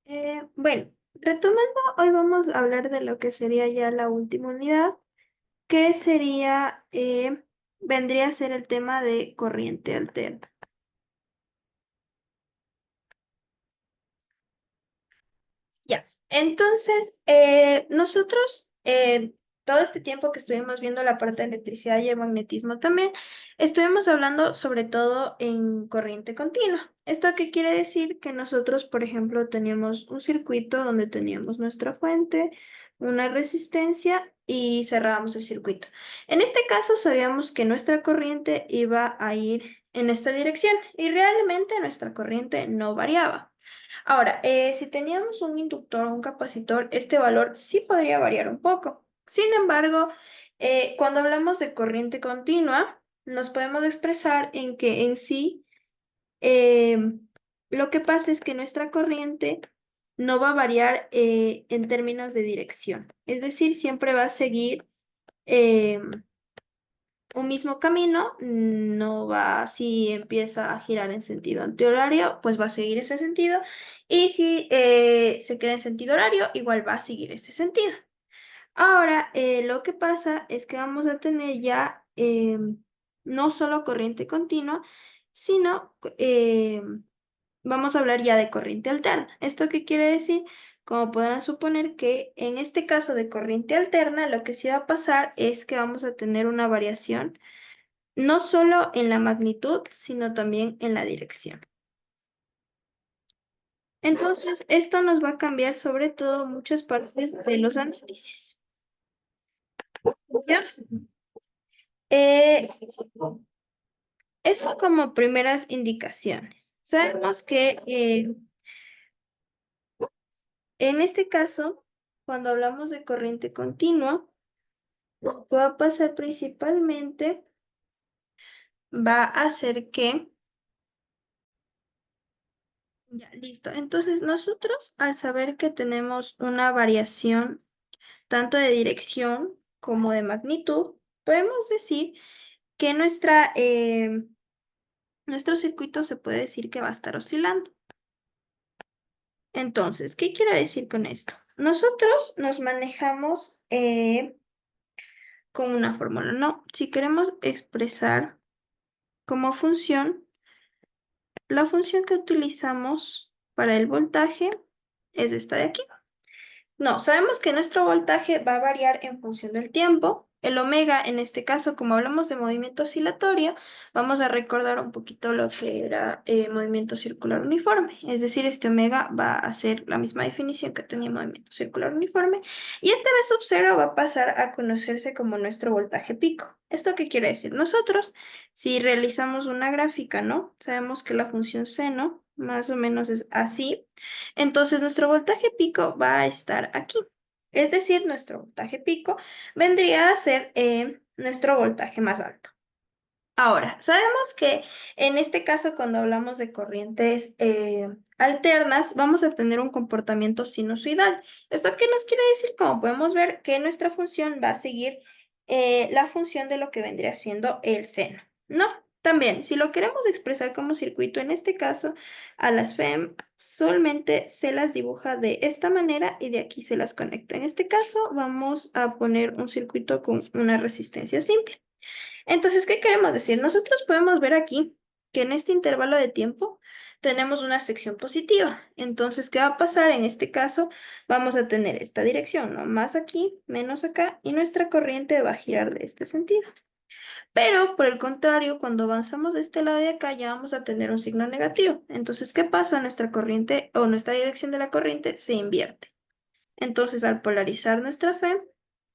Bueno, retomando, hoy vamos a hablar de lo que sería ya la última unidad, que sería, vendría a ser el tema de corriente alterna. Ya, entonces, nosotros, todo este tiempo que estuvimos viendo la parte de electricidad y el magnetismo también, estuvimos hablando sobre todo en corriente continua. ¿Esto qué quiere decir? Que nosotros, por ejemplo, teníamos un circuito donde teníamos nuestra fuente, una resistencia y cerrábamos el circuito. En este caso, sabíamos que nuestra corriente iba a ir en esta dirección y realmente nuestra corriente no variaba. Ahora, si teníamos un inductor o un capacitor, este valor sí podría variar un poco. Sin embargo, cuando hablamos de corriente continua, nos podemos expresar en que en sí lo que pasa es que nuestra corriente no va a variar en términos de dirección. Es decir, siempre va a seguir un mismo camino, no va, si empieza a girar en sentido antihorario, pues va a seguir ese sentido, y si se queda en sentido horario, igual va a seguir ese sentido. Ahora, lo que pasa es que vamos a tener ya no solo corriente continua, sino vamos a hablar ya de corriente alterna. ¿Esto qué quiere decir? Como podrán suponer que en este caso de corriente alterna, lo que sí va a pasar es que vamos a tener una variación no solo en la magnitud, sino también en la dirección. Entonces, esto nos va a cambiar sobre todo muchas partes de los análisis. ¿Ya? Eh, Eso como primeras indicaciones. Sabemos que en este caso, cuando hablamos de corriente continua, lo que va a pasar principalmente va a ser que, ya, listo. Entonces, nosotros al saber que tenemos una variación tanto de dirección como de magnitud, podemos decir que nuestro circuito se puede decir que va a estar oscilando. Entonces, ¿qué quiero decir con esto? Nosotros nos manejamos con una fórmula, ¿no? Si queremos expresar como función, la función que utilizamos para el voltaje es esta de aquí. No, sabemos que nuestro voltaje va a variar en función del tiempo. El omega, en este caso, como hablamos de movimiento oscilatorio, vamos a recordar un poquito lo que era movimiento circular uniforme. Es decir, este omega va a ser la misma definición que tenía movimiento circular uniforme. Y este V sub 0 va a pasar a conocerse como nuestro voltaje pico. ¿Esto qué quiere decir? Nosotros, si realizamos una gráfica, ¿no? Sabemos que la función seno más o menos es así. Entonces nuestro voltaje pico va a estar aquí. Es decir, nuestro voltaje pico vendría a ser nuestro voltaje más alto. Ahora, sabemos que en este caso, cuando hablamos de corrientes alternas, vamos a tener un comportamiento sinusoidal. ¿Esto qué nos quiere decir? Como podemos ver que nuestra función va a seguir la función de lo que vendría siendo el seno, ¿no? También, si lo queremos expresar como circuito, en este caso, a las FEM solamente se las dibuja de esta manera y de aquí se las conecta. En este caso, vamos a poner un circuito con una resistencia simple. Entonces, ¿qué queremos decir? Nosotros podemos ver aquí que en este intervalo de tiempo tenemos una sección positiva. Entonces, ¿qué va a pasar? En este caso, vamos a tener esta dirección, ¿no? Más aquí, menos acá, y nuestra corriente va a girar de este sentido. Pero, por el contrario, cuando avanzamos de este lado de acá, ya vamos a tener un signo negativo. Entonces, ¿qué pasa? Nuestra corriente o nuestra dirección de la corriente se invierte. Entonces, al polarizar nuestra fe,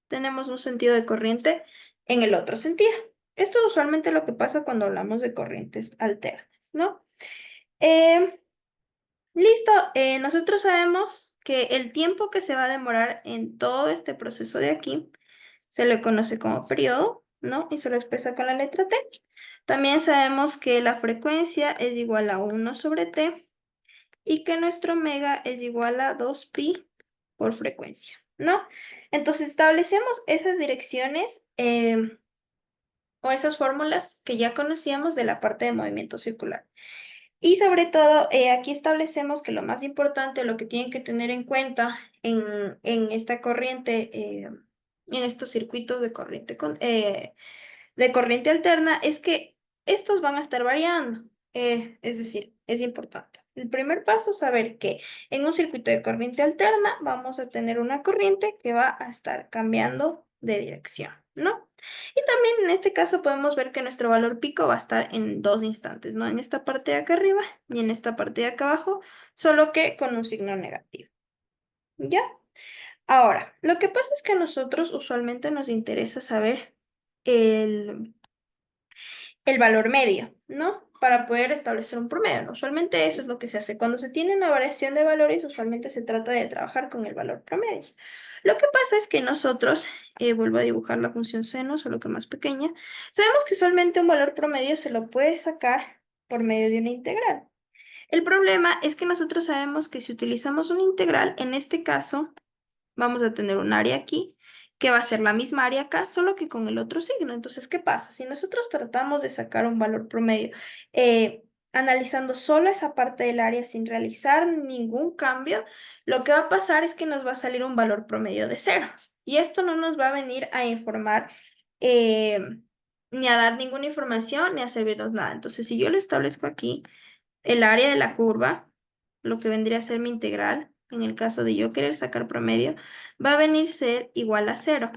tenemos un sentido de corriente en el otro sentido. Esto es usualmente lo que pasa cuando hablamos de corrientes alternas, ¿no? Eh, Listo, nosotros sabemos que el tiempo que se va a demorar en todo este proceso de aquí se le conoce como periodo, ¿no? Y se lo expresa con la letra T. También sabemos que la frecuencia es igual a 1 sobre T y que nuestro omega es igual a 2pi por frecuencia, ¿no? Entonces establecemos esas direcciones o esas fórmulas que ya conocíamos de la parte de movimiento circular. Y sobre todo, aquí establecemos que lo más importante, lo que tienen que tener en cuenta en esta corriente, en estos circuitos de corriente alterna, es que estos van a estar variando. Es decir, es importante. El primer paso es saber que en un circuito de corriente alterna vamos a tener una corriente que va a estar cambiando de dirección, ¿no? Y también en este caso podemos ver que nuestro valor pico va a estar en dos instantes, no en esta parte de acá arriba ni en esta parte de acá abajo, solo que con un signo negativo. ¿Ya? Ahora, lo que pasa es que a nosotros usualmente nos interesa saber el, el valor medio, ¿no? Para poder establecer un promedio, ¿no? Usualmente eso es lo que se hace. Cuando se tiene una variación de valores, usualmente se trata de trabajar con el valor promedio. Lo que pasa es que nosotros, vuelvo a dibujar la función seno, solo que más pequeña, sabemos que usualmente un valor promedio se lo puede sacar por medio de una integral. El problema es que nosotros sabemos que si utilizamos una integral, en este caso, vamos a tener un área aquí, que va a ser la misma área acá, solo que con el otro signo. Entonces, ¿qué pasa? Si nosotros tratamos de sacar un valor promedio analizando solo esa parte del área sin realizar ningún cambio, lo que va a pasar es que nos va a salir un valor promedio de cero. Y esto no nos va a venir a informar eh, ni a dar ninguna información ni a servirnos nada. Entonces, si yo le establezco aquí el área de la curva, lo que vendría a ser mi integral, en el caso de yo querer sacar promedio, va a venir a ser igual a cero.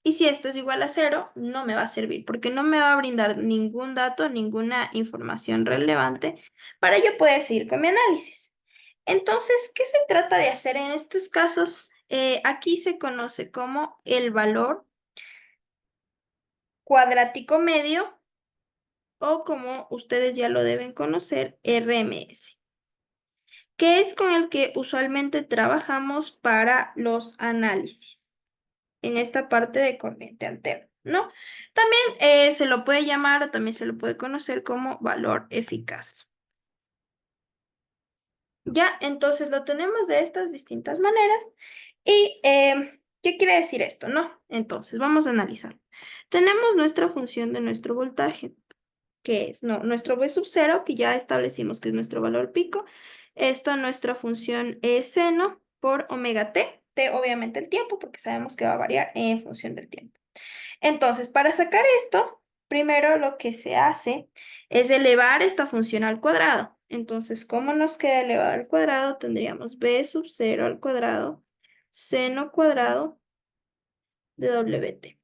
Y si esto es igual a cero, no me va a servir porque no me va a brindar ningún dato, ninguna información relevante para yo poder seguir con mi análisis. Entonces, ¿qué se trata de hacer en estos casos? Aquí se conoce como el valor cuadrático medio o como ustedes ya lo deben conocer, RMS, que es con el que usualmente trabajamos para los análisis en esta parte de corriente alterna, ¿no? También se lo puede llamar o también se lo puede conocer como valor eficaz. Ya, entonces lo tenemos de estas distintas maneras. ¿Y qué quiere decir esto, no? Entonces, vamos a analizar. Tenemos nuestra función de nuestro voltaje, que es nuestro V sub 0, que ya establecimos que es nuestro valor pico. Esto nuestra función es seno por omega t. T obviamente el tiempo, porque sabemos que va a variar en función del tiempo. Entonces, para sacar esto, primero lo que se hace es elevar esta función al cuadrado. Entonces, ¿cómo nos queda elevado al cuadrado? Tendríamos b sub 0 al cuadrado, seno cuadrado de wt.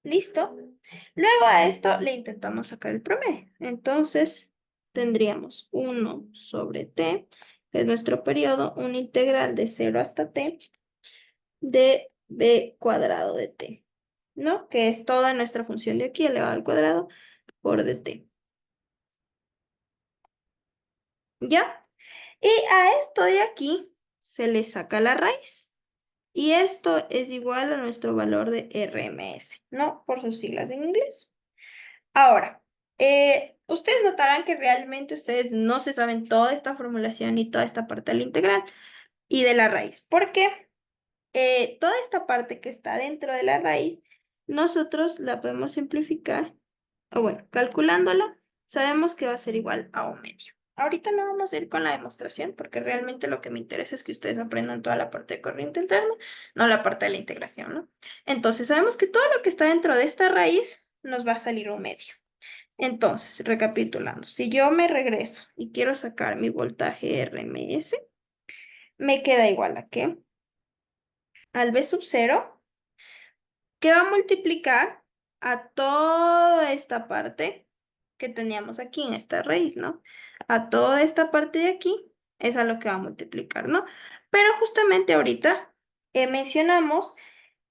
¿Listo? Luego a esto le intentamos sacar el promedio. Entonces, tendríamos 1 sobre t, que es nuestro periodo, una integral de 0 hasta t de b cuadrado de t, ¿no? Que es toda nuestra función de aquí elevado al cuadrado por dt. ¿Ya? Y a esto de aquí se le saca la raíz. Y esto es igual a nuestro valor de RMS, ¿no? Por sus siglas en inglés. Ahora, ustedes notarán que realmente ustedes no se saben toda esta formulación y toda esta parte de la integral y de la raíz. ¿Por qué? Toda esta parte que está dentro de la raíz, nosotros la podemos simplificar, o bueno, calculándola, sabemos que va a ser igual a 1/2. Ahorita no vamos a ir con la demostración porque realmente lo que me interesa es que ustedes aprendan toda la parte de corriente alterna, no la parte de la integración, ¿no? Entonces sabemos que todo lo que está dentro de esta raíz nos va a salir 1/2. Entonces, recapitulando, si yo me regreso y quiero sacar mi voltaje RMS, me queda igual a ¿qué? Al V sub 0, que va a multiplicar a toda esta parte que teníamos aquí en esta raíz, ¿no? A toda esta parte de aquí es a lo que va a multiplicar, ¿no? Pero justamente ahorita mencionamos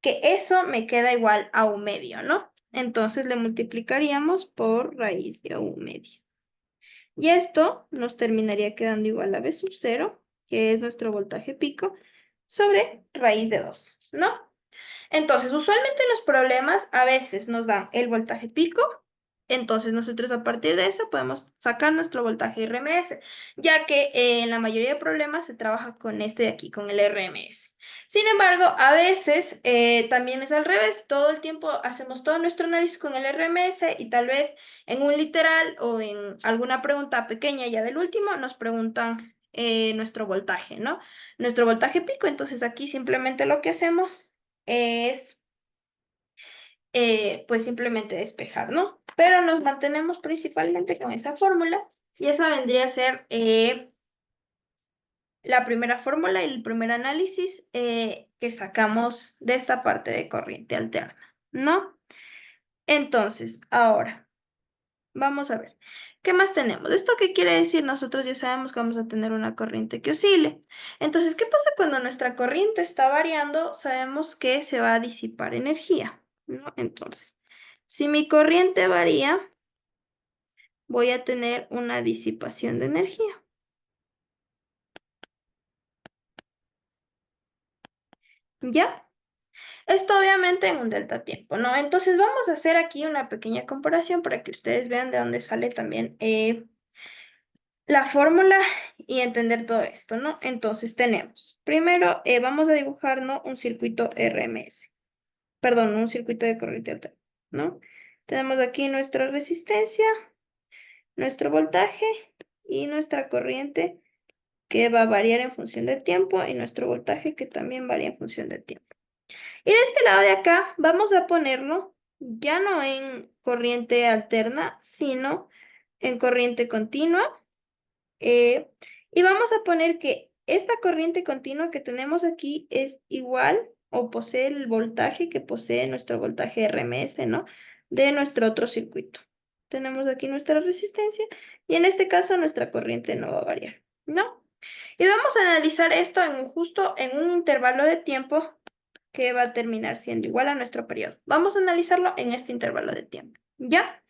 que eso me queda igual a 1/2, ¿no? Entonces le multiplicaríamos por raíz de 1/2. Y esto nos terminaría quedando igual a V sub 0, que es nuestro voltaje pico, sobre raíz de 2, ¿no? Entonces, usualmente los problemas a veces nos dan el voltaje pico Entonces nosotros a partir de eso podemos sacar nuestro voltaje RMS, ya que en la mayoría de problemas se trabaja con este de aquí, con el RMS. Sin embargo, a veces también es al revés. Todo el tiempo hacemos todo nuestro análisis con el RMS y tal vez en un literal o en alguna pregunta pequeña ya del último nos preguntan nuestro voltaje, ¿no? Nuestro voltaje pico. Entonces aquí simplemente lo que hacemos es pues simplemente despejar, ¿no? Pero nos mantenemos principalmente con esa fórmula y esa vendría a ser la primera fórmula y el primer análisis que sacamos de esta parte de corriente alterna, ¿no? Entonces, ahora, vamos a ver, ¿qué más tenemos? ¿Esto qué quiere decir? Nosotros ya sabemos que vamos a tener una corriente que oscile. Entonces, ¿qué pasa cuando nuestra corriente está variando? Sabemos que se va a disipar energía, ¿no? Entonces, si mi corriente varía, voy a tener una disipación de energía. ¿Ya? Esto obviamente en un delta tiempo, ¿no? Entonces vamos a hacer aquí una pequeña comparación para que ustedes vean de dónde sale también la fórmula y entender todo esto, ¿no? Entonces tenemos, primero vamos a dibujar, ¿no? Un circuito RMS, perdón, un circuito de corriente alterna, ¿no? Tenemos aquí nuestra resistencia, nuestro voltaje y nuestra corriente que va a variar en función del tiempo y nuestro voltaje que también varía en función del tiempo. Y de este lado de acá vamos a ponerlo ya no en corriente alterna, sino en corriente continua. Y vamos a poner que esta corriente continua que tenemos aquí es igual o posee el voltaje que posee nuestro voltaje RMS, ¿no? De nuestro otro circuito. Tenemos aquí nuestra resistencia y en este caso nuestra corriente no va a variar, ¿no? Y vamos a analizar esto justo en un intervalo de tiempo que va a terminar siendo igual a nuestro periodo. Vamos a analizarlo en este intervalo de tiempo, ¿ya?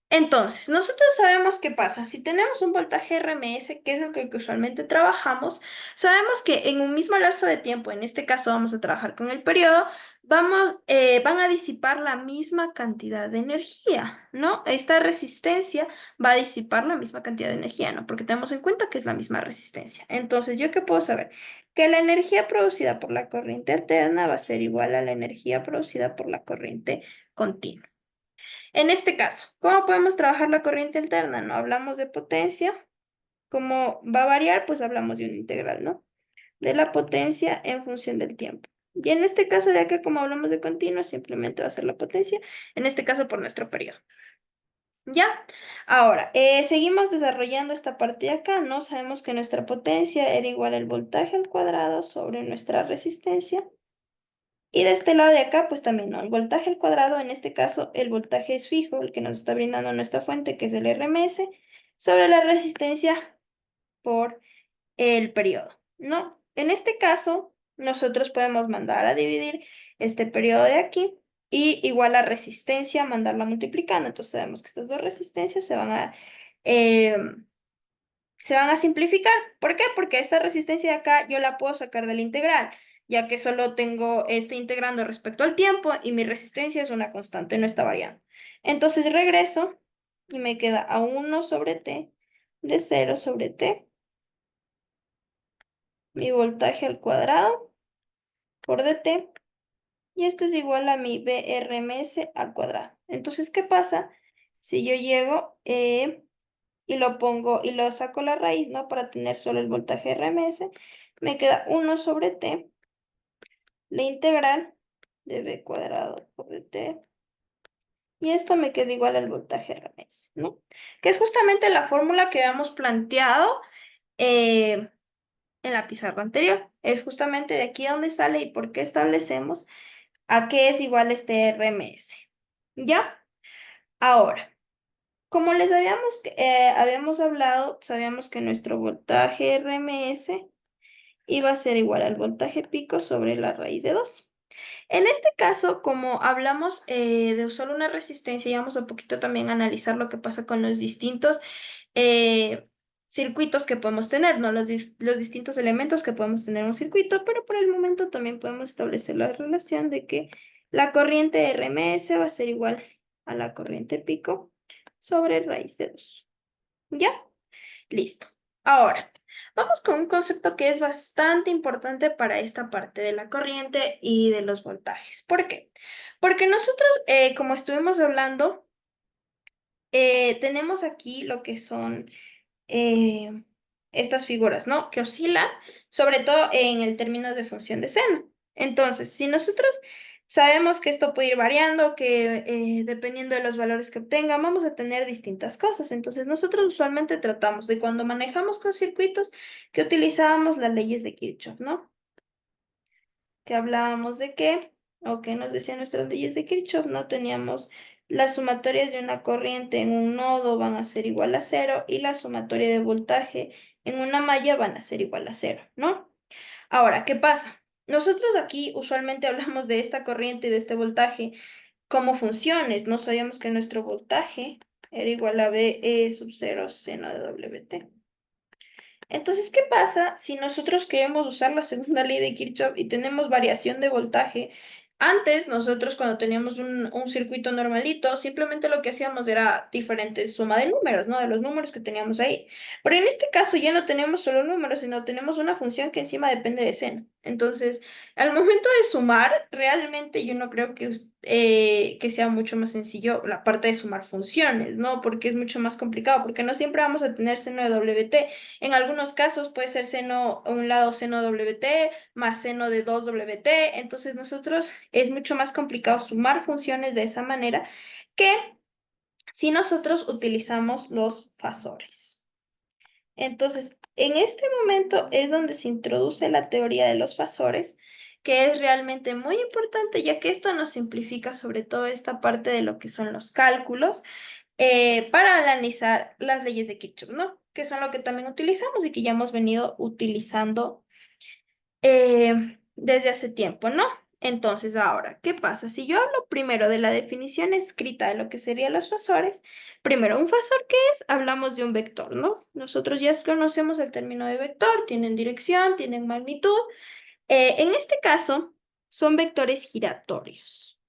Entonces, nosotros sabemos qué pasa. Si tenemos un voltaje RMS, que es el que usualmente trabajamos, sabemos que en un mismo lapso de tiempo, en este caso vamos a trabajar con el periodo, van a disipar la misma cantidad de energía, ¿no? Esta resistencia va a disipar la misma cantidad de energía, ¿no? Porque tenemos en cuenta que es la misma resistencia. Entonces, ¿yo qué puedo saber? Que la energía producida por la corriente alterna va a ser igual a la energía producida por la corriente continua. En este caso, ¿cómo podemos trabajar la corriente alterna? No hablamos de potencia. Como va a variar, pues hablamos de una integral, ¿no? De la potencia en función del tiempo. Y en este caso de acá, como hablamos de continuo, simplemente va a ser la potencia, en este caso por nuestro periodo. ¿Ya? Ahora, seguimos desarrollando esta parte de acá, ¿no? Sabemos que nuestra potencia era igual al voltaje al cuadrado sobre nuestra resistencia. Y de este lado de acá, pues también, ¿no? El voltaje al cuadrado, en este caso, el voltaje es fijo, el que nos está brindando nuestra fuente, que es el RMS, sobre la resistencia por el periodo, ¿no? En este caso, nosotros podemos mandar a dividir este periodo de aquí y igual la resistencia, mandarla multiplicando. Entonces sabemos que estas dos resistencias eh, se van a simplificar. ¿Por qué? Porque esta resistencia de acá yo la puedo sacar de la integral, ya que solo tengo este integrando respecto al tiempo y mi resistencia es una constante, no está variando. Entonces regreso y me queda a 1 sobre t de 0 sobre t, mi voltaje al cuadrado por dt, y esto es igual a mi VRMS al cuadrado. Entonces, ¿qué pasa si yo llego y lo pongo y lo saco la raíz, ¿no? Para tener solo el voltaje RMS, me queda 1 sobre t, la integral de b cuadrado por dt, y esto me queda igual al voltaje RMS, ¿no? Que es justamente la fórmula que habíamos planteado en la pizarra anterior. Es justamente de aquí a donde sale y por qué establecemos a qué es igual este RMS. ¿Ya? Ahora, como les habíamos hablado, sabíamos que nuestro voltaje RMS iba a ser igual al voltaje pico sobre la raíz de 2. En este caso, como hablamos de solo una resistencia, y vamos a poquito también a analizar lo que pasa con los distintos eh, circuitos que podemos tener, ¿no? Los distintos elementos que podemos tener en un circuito, pero por el momento también podemos establecer la relación de que la corriente RMS va a ser igual a la corriente pico sobre raíz de 2. ¿Ya? Listo. Ahora, vamos con un concepto que es bastante importante para esta parte de la corriente y de los voltajes. ¿Por qué? Porque nosotros, como estuvimos hablando, tenemos aquí lo que son eh, estas figuras, ¿no? Que oscilan, sobre todo en el término de función de seno. Entonces, si nosotros sabemos que esto puede ir variando, que dependiendo de los valores que obtengan, vamos a tener distintas cosas. Entonces, nosotros usualmente tratamos de cuando manejamos con circuitos que utilizábamos las leyes de Kirchhoff, ¿no? Que hablábamos de qué, o que nos decían nuestras leyes de Kirchhoff, ¿no? Teníamos las sumatorias de una corriente en un nodo van a ser igual a cero y la sumatoria de voltaje en una malla van a ser igual a cero, ¿no? Ahora, ¿qué pasa? Nosotros aquí usualmente hablamos de esta corriente y de este voltaje como funciones, no sabíamos que nuestro voltaje era igual a B E sub 0 seno de WT. Entonces, ¿qué pasa si nosotros queremos usar la segunda ley de Kirchhoff y tenemos variación de voltaje? Antes, nosotros cuando teníamos un circuito normalito, simplemente lo que hacíamos era diferente suma de números, ¿no? De los números que teníamos ahí. Pero en este caso ya no tenemos solo números, sino tenemos una función que encima depende de seno. Entonces, al momento de sumar, realmente yo no creo que sea mucho más sencillo la parte de sumar funciones, ¿no? Porque es mucho más complicado, porque no siempre vamos a tener seno de WT. En algunos casos puede ser seno, a un lado seno WT más seno de 2WT. Entonces nosotros es mucho más complicado sumar funciones de esa manera que si nosotros utilizamos los fasores. Entonces, en este momento es donde se introduce la teoría de los fasores, que es realmente muy importante, ya que esto nos simplifica sobre todo esta parte de lo que son los cálculos para analizar las leyes de Kirchhoff, ¿no? Que son lo que también utilizamos y que ya hemos venido utilizando desde hace tiempo, ¿no? Entonces, ahora, ¿qué pasa? Si yo hablo primero de la definición escrita de lo que serían los fasores, primero, ¿un fasor qué es? Hablamos de un vector, ¿no? Nosotros ya conocemos el término de vector, tienen dirección, tienen magnitud. En este caso, son vectores giratorios.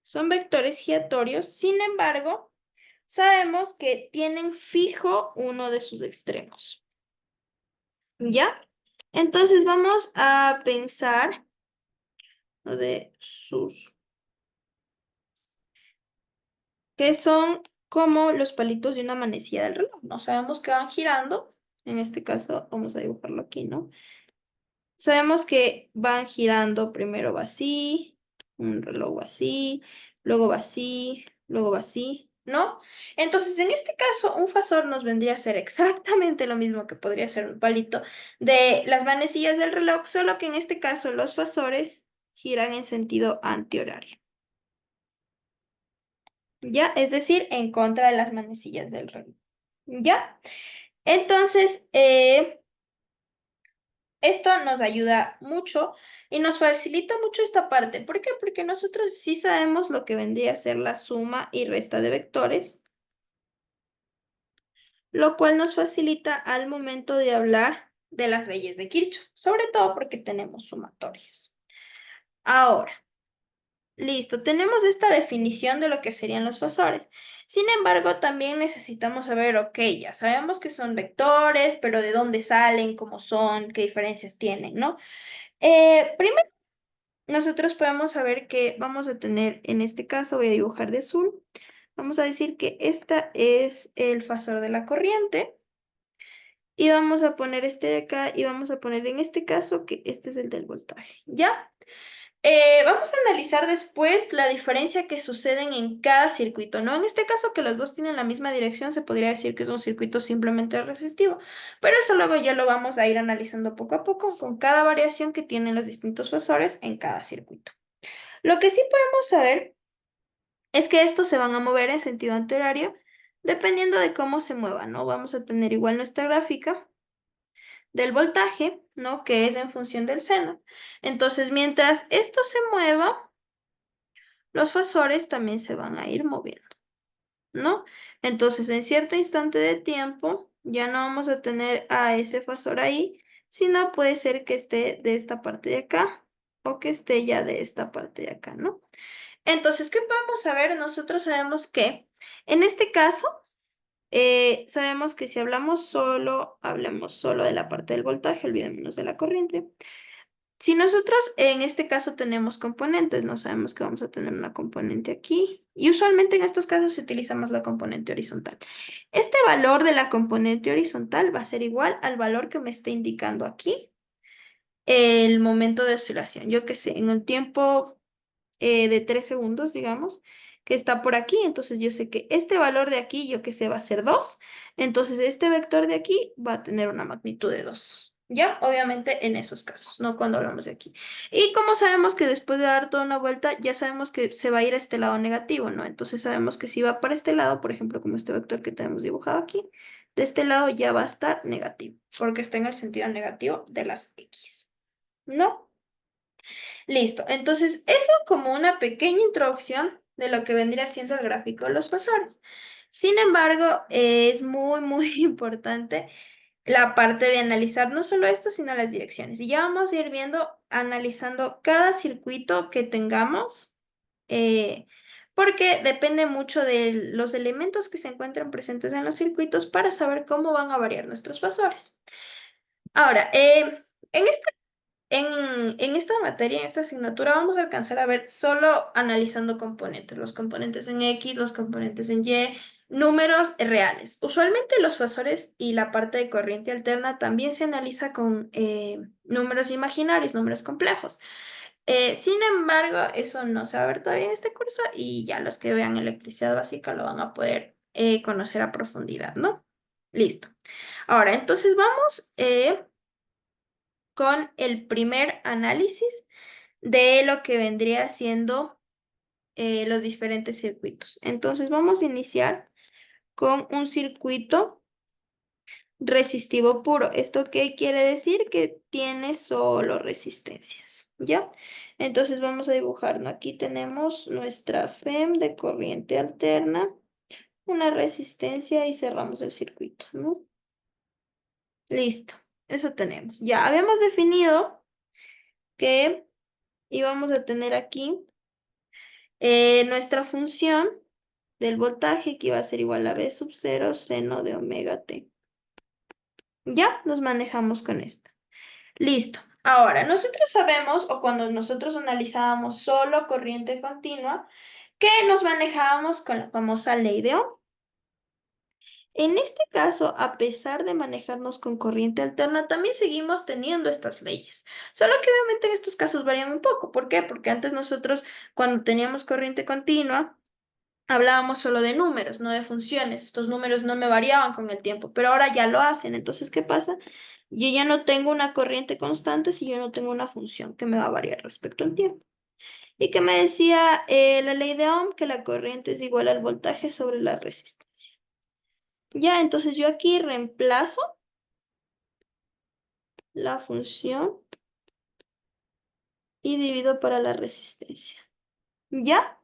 Son vectores giratorios, sin embargo, sabemos que tienen fijo uno de sus extremos. ¿Ya? Entonces vamos a pensar lo de sus, que son como los palitos de una manecilla del reloj. No sabemos que van girando. En este caso, vamos a dibujarlo aquí, ¿no? Sabemos que van girando, primero va así, un reloj va así, luego va así, luego va así, ¿no? Entonces, en este caso, un fasor nos vendría a ser exactamente lo mismo que podría ser un palito de las manecillas del reloj, solo que en este caso los fasores giran en sentido antihorario, ¿ya? Es decir, en contra de las manecillas del reloj, ¿ya? Entonces, esto nos ayuda mucho y nos facilita mucho esta parte. ¿Por qué? Porque nosotros sí sabemos lo que vendría a ser la suma y resta de vectores, lo cual nos facilita al momento de hablar de las leyes de Kirchhoff, sobre todo porque tenemos sumatorias. Ahora, listo, tenemos esta definición de lo que serían los fasores. Sin embargo, también necesitamos saber, ok, ya sabemos que son vectores, pero de dónde salen, cómo son, qué diferencias tienen, ¿no? Primero, nosotros podemos saber que vamos a tener, en este caso voy a dibujar de azul, vamos a decir que esta es el fasor de la corriente y vamos a poner este de acá y vamos a poner en este caso que este es el del voltaje, ¿ya? Vamos a analizar después la diferencia que suceden en cada circuito, ¿no? En este caso que los dos tienen la misma dirección, se podría decir que es un circuito simplemente resistivo, pero eso luego ya lo vamos a ir analizando poco a poco con cada variación que tienen los distintos fasores en cada circuito. Lo que sí podemos saber es que estos se van a mover en sentido antihorario dependiendo de cómo se muevan, ¿no? Vamos a tener igual nuestra gráfica del voltaje, ¿no? Que es en función del seno. Entonces, mientras esto se mueva, los fasores también se van a ir moviendo, ¿no? Entonces, en cierto instante de tiempo, ya no vamos a tener a ese fasor ahí, sino puede ser que esté de esta parte de acá o que esté ya de esta parte de acá, ¿no? Entonces, ¿qué podemos saber? Nosotros sabemos que en este caso, sabemos que si hablamos hablemos solo de la parte del voltaje, olvidémonos de la corriente. Si nosotros en este caso tenemos componentes, no sabemos que vamos a tener una componente aquí. Y usualmente en estos casos se utiliza más la componente horizontal. Este valor de la componente horizontal va a ser igual al valor que me está indicando aquí el momento de oscilación. Yo qué sé, en el tiempo de 3 segundos, digamos, que está por aquí. Entonces yo sé que este valor de aquí, yo que sé, va a ser 2. Entonces este vector de aquí va a tener una magnitud de 2. ¿Ya? Obviamente en esos casos, no cuando hablamos de aquí. Y como sabemos que después de dar toda una vuelta, ya sabemos que se va a ir a este lado negativo, ¿no? Entonces sabemos que si va para este lado, por ejemplo, como este vector que tenemos dibujado aquí, de este lado ya va a estar negativo, porque está en el sentido negativo de las X, ¿no? Listo, entonces eso como una pequeña introducción de lo que vendría siendo el gráfico de los fasores. Sin embargo, es muy importante la parte de analizar no solo esto, sino las direcciones. Y ya vamos a ir viendo, analizando cada circuito que tengamos, eh, porque depende mucho de los elementos que se encuentran presentes en los circuitos para saber cómo van a variar nuestros fasores. Ahora, en esta en esta materia, en esta asignatura, vamos a alcanzar a ver solo analizando componentes, los componentes en X, los componentes en Y, números reales. Usualmente los fasores y la parte de corriente alterna también se analiza con números imaginarios, números complejos. Sin embargo, eso no se va a ver todavía en este curso y ya los que vean electricidad básica lo van a poder conocer a profundidad, ¿no? Listo. Ahora, entonces vamos con el primer análisis de lo que vendría siendo los diferentes circuitos. Entonces vamos a iniciar con un circuito resistivo puro. ¿Esto qué quiere decir? Que tiene solo resistencias, ¿ya? Entonces vamos a dibujar, ¿no? Aquí tenemos nuestra FEM de corriente alterna, una resistencia y cerramos el circuito, ¿no? Listo, eso tenemos. Ya habíamos definido que íbamos a tener aquí nuestra función del voltaje que iba a ser igual a B sub 0 seno de omega t. Ya nos manejamos con esto. Listo. Ahora, nosotros sabemos, o cuando nosotros analizábamos solo corriente continua, que nos manejábamos con la famosa ley de Ohm. En este caso, a pesar de manejarnos con corriente alterna, también seguimos teniendo estas leyes. Solo que obviamente en estos casos varían un poco. ¿Por qué? Porque antes nosotros, cuando teníamos corriente continua, hablábamos solo de números, no de funciones. Estos números no me variaban con el tiempo, pero ahora ya lo hacen. Entonces, ¿qué pasa? Yo ya no tengo una corriente constante si yo no tengo una función que me va a variar respecto al tiempo. Y que me decía la ley de Ohm que la corriente es igual al voltaje sobre la resistencia. Ya, entonces yo aquí reemplazo la función y divido para la resistencia. ¿Ya?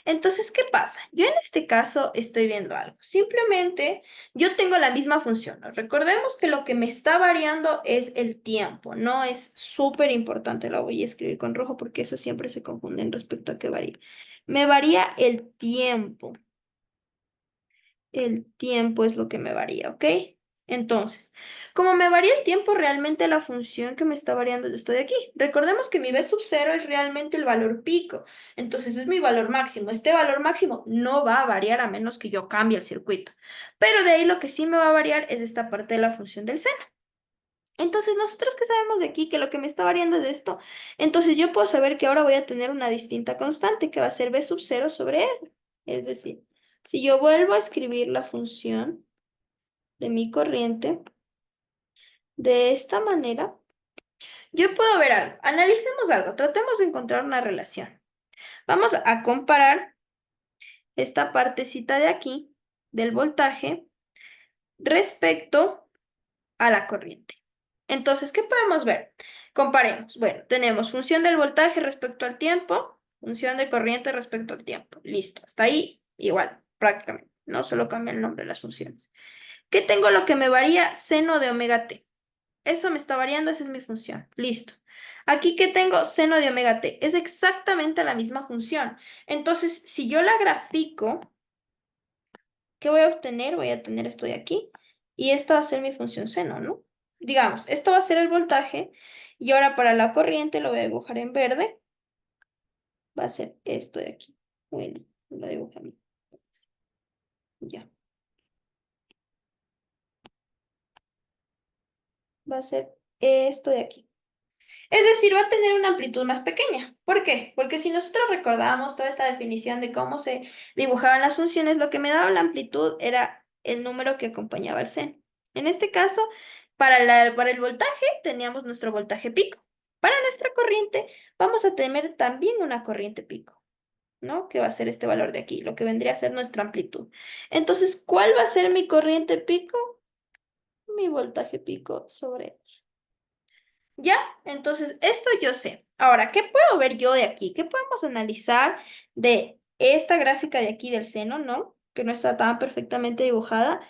Entonces, ¿qué pasa? Yo en este caso estoy viendo algo. Simplemente yo tengo la misma función, ¿no? Recordemos que lo que me está variando es el tiempo, no es súper importante, lo voy a escribir con rojo porque eso siempre se confunde respecto a qué varía. Me varía el tiempo. El tiempo es lo que me varía, ¿ok? Entonces, como me varía el tiempo, realmente la función que me está variando es esto de aquí. Recordemos que mi B sub 0 es realmente el valor pico. Entonces es mi valor máximo. Este valor máximo no va a variar a menos que yo cambie el circuito. Pero de ahí lo que sí me va a variar es esta parte de la función del seno. Entonces, nosotros que sabemos de aquí que lo que me está variando es esto, entonces yo puedo saber que ahora voy a tener una distinta constante que va a ser B sub 0 sobre R. Es decir, si yo vuelvo a escribir la función de mi corriente de esta manera, yo puedo ver algo. Analicemos algo. Tratemos de encontrar una relación. Vamos a comparar esta partecita de aquí del voltaje respecto a la corriente. Entonces, ¿qué podemos ver? Comparemos. Bueno, tenemos función del voltaje respecto al tiempo, función de corriente respecto al tiempo. Listo. Hasta ahí igual, prácticamente. No solo cambia el nombre de las funciones. ¿Qué tengo lo que me varía? Seno de omega t. Eso me está variando, esa es mi función. Listo. Aquí que tengo seno de omega t. Es exactamente la misma función. Entonces, si yo la grafico, ¿qué voy a obtener? Voy a tener esto de aquí. Y esta va a ser mi función seno, ¿no? Digamos, esto va a ser el voltaje. Y ahora para la corriente lo voy a dibujar en verde. Va a ser esto de aquí. Bueno, lo dibujo a mí. Ya. Va a ser esto de aquí. Es decir, va a tener una amplitud más pequeña. ¿Por qué? Porque si nosotros recordamos toda esta definición de cómo se dibujaban las funciones, lo que me daba la amplitud era el número que acompañaba al seno. En este caso, para el voltaje teníamos nuestro voltaje pico. Para nuestra corriente vamos a tener también una corriente pico, ¿no? Que va a ser este valor de aquí, lo que vendría a ser nuestra amplitud. Entonces, ¿cuál va a ser mi corriente pico? Mi voltaje pico sobre ¿ya? Entonces, esto yo sé. Ahora, ¿qué puedo ver yo de aquí? ¿Qué podemos analizar de esta gráfica de aquí del seno, ¿no? Que no está tan perfectamente dibujada,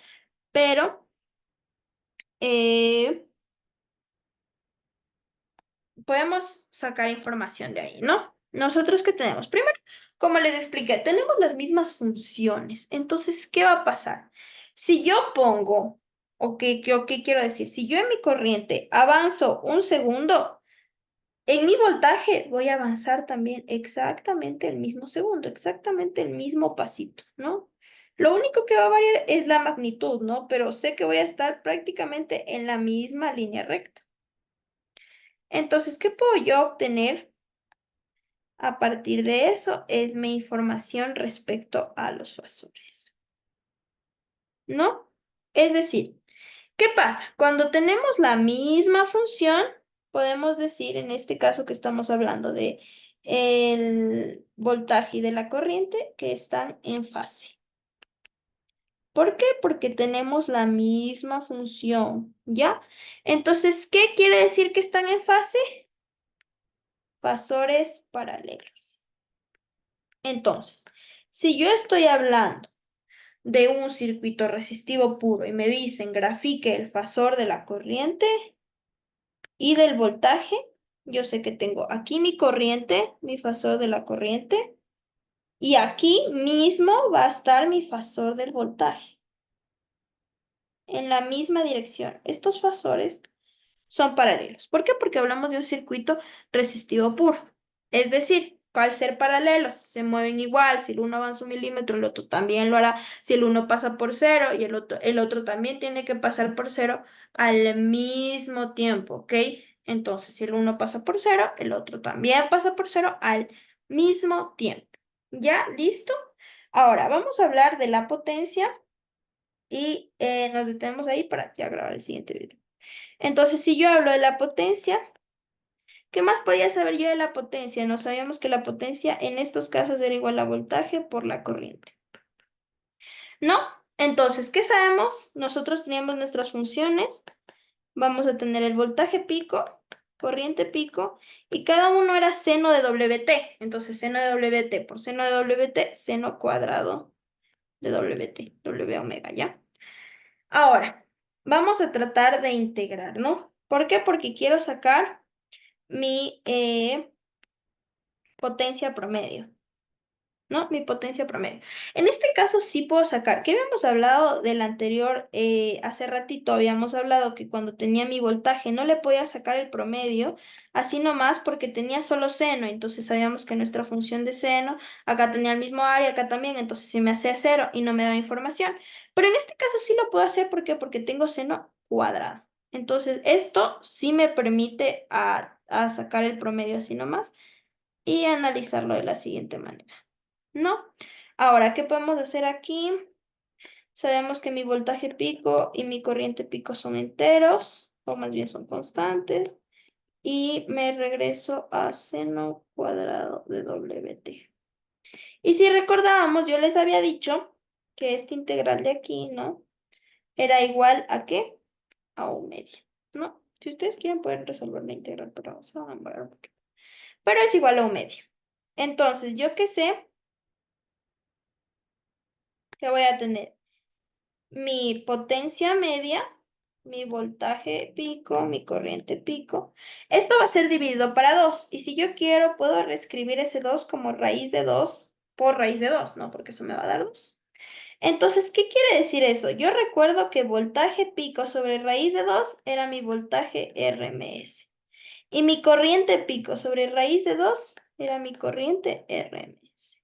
pero eh, podemos sacar información de ahí, ¿no? Nosotros, ¿qué tenemos? Primero, como les expliqué, tenemos las mismas funciones. Entonces, ¿qué va a pasar? Si yo pongo, o qué quiero decir? Si yo en mi corriente avanzo un segundo, en mi voltaje voy a avanzar también exactamente el mismo segundo, exactamente el mismo pasito, ¿no? Lo único que va a variar es la magnitud, ¿no? Pero sé que voy a estar prácticamente en la misma línea recta. Entonces, ¿qué puedo yo obtener a partir de eso? Es mi información respecto a los fasores, ¿no? Es decir, ¿qué pasa? Cuando tenemos la misma función, podemos decir, en este caso que estamos hablando de el voltaje y de la corriente, que están en fase. ¿Por qué? Porque tenemos la misma función, ¿ya? Entonces, ¿qué quiere decir que están en fase? Fasores paralelos. Entonces, si yo estoy hablando de un circuito resistivo puro y me dicen grafique el fasor de la corriente, y del voltaje, yo sé que tengo aquí mi corriente, mi fasor de la corriente, y aquí mismo va a estar mi fasor del voltaje, en la misma dirección. Estos fasores son paralelos. ¿Por qué? Porque hablamos de un circuito resistivo puro. Es decir, al ser paralelos, se mueven igual. Si el uno avanza 1 milímetro, el otro también lo hará. Si el uno pasa por cero y el otro también tiene que pasar por cero al mismo tiempo, ¿ok? Entonces, si el uno pasa por cero, el otro también pasa por cero al mismo tiempo. ¿Ya? ¿Listo? Ahora, vamos a hablar de la potencia y nos detenemos ahí para ya grabar el siguiente video. Entonces, si yo hablo de la potencia, ¿qué más podía saber yo de la potencia? No sabíamos que la potencia en estos casos era igual a voltaje por la corriente. ¿No? Entonces, ¿qué sabemos? Nosotros teníamos nuestras funciones. Vamos a tener el voltaje pico, corriente pico, y cada uno era seno de WT. Entonces, seno de WT por seno de WT, seno cuadrado de WT, W omega, ¿ya? Ahora, vamos a tratar de integrar, ¿no? ¿Por qué? Porque quiero sacar mi potencia promedio, ¿no? Mi potencia promedio. En este caso sí puedo sacar, ¿qué habíamos hablado del anterior? Hace ratito habíamos hablado que cuando tenía mi voltaje no le podía sacar el promedio, así nomás porque tenía solo seno, entonces sabíamos que nuestra función de seno, acá tenía el mismo área, acá también, entonces se me hacía cero y no me daba información. Pero en este caso sí lo puedo hacer, ¿por qué? Porque tengo seno cuadrado. Entonces esto sí me permite a sacar el promedio así nomás y analizarlo de la siguiente manera, ¿no? Ahora, ¿qué podemos hacer aquí? Sabemos que mi voltaje pico y mi corriente pico son enteros, o más bien son constantes, y me regreso a seno cuadrado de WT. Y si recordábamos, yo les había dicho que esta integral de aquí, ¿no? Era igual a ¿qué? A un medio, ¿no? Si ustedes quieren pueden resolver la integral, pero vamos a demorar un poquito. Pero es igual a un medio. Entonces, yo qué sé que voy a tener mi potencia media mi voltaje pico, mi corriente pico. Esto va a ser dividido para 2. Y si yo quiero, puedo reescribir ese 2 como raíz de 2 por raíz de 2, ¿no? Porque eso me va a dar 2. Entonces, ¿qué quiere decir eso? Yo recuerdo que voltaje pico sobre raíz de 2 era mi voltaje RMS. Y mi corriente pico sobre raíz de 2 era mi corriente RMS.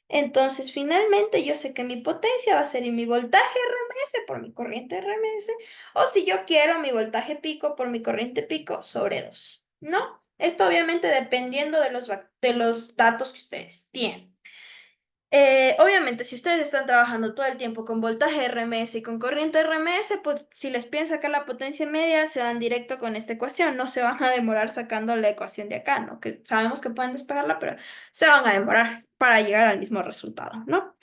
Entonces, finalmente yo sé que mi potencia va a ser y mi voltaje RMS por mi corriente RMS, o si yo quiero mi voltaje pico por mi corriente pico sobre 2, ¿no? Esto obviamente dependiendo de los datos que ustedes tienen. Obviamente, si ustedes están trabajando todo el tiempo con voltaje RMS y con corriente RMS, pues si les piden sacar la potencia media, se van directo con esta ecuación. No se van a demorar sacando la ecuación de acá, ¿no? Que sabemos que pueden despegarla, pero se van a demorar para llegar al mismo resultado, ¿no?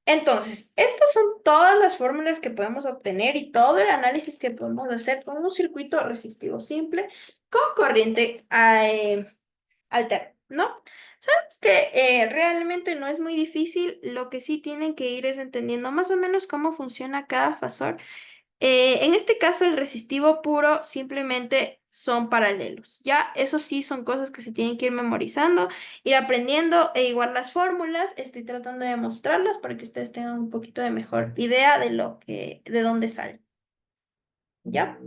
Entonces, estas son todas las fórmulas que podemos obtener y todo el análisis que podemos hacer con un circuito resistivo simple con corriente alterna, ¿no? Sabes que realmente no es muy difícil, lo que sí tienen que ir es entendiendo más o menos cómo funciona cada fasor. En este caso, el resistivo puro simplemente son paralelos, ¿ya? Eso sí son cosas que se tienen que ir memorizando, ir aprendiendo e igual las fórmulas, estoy tratando de mostrarlas para que ustedes tengan un poquito de mejor idea de de dónde salen, ¿ya?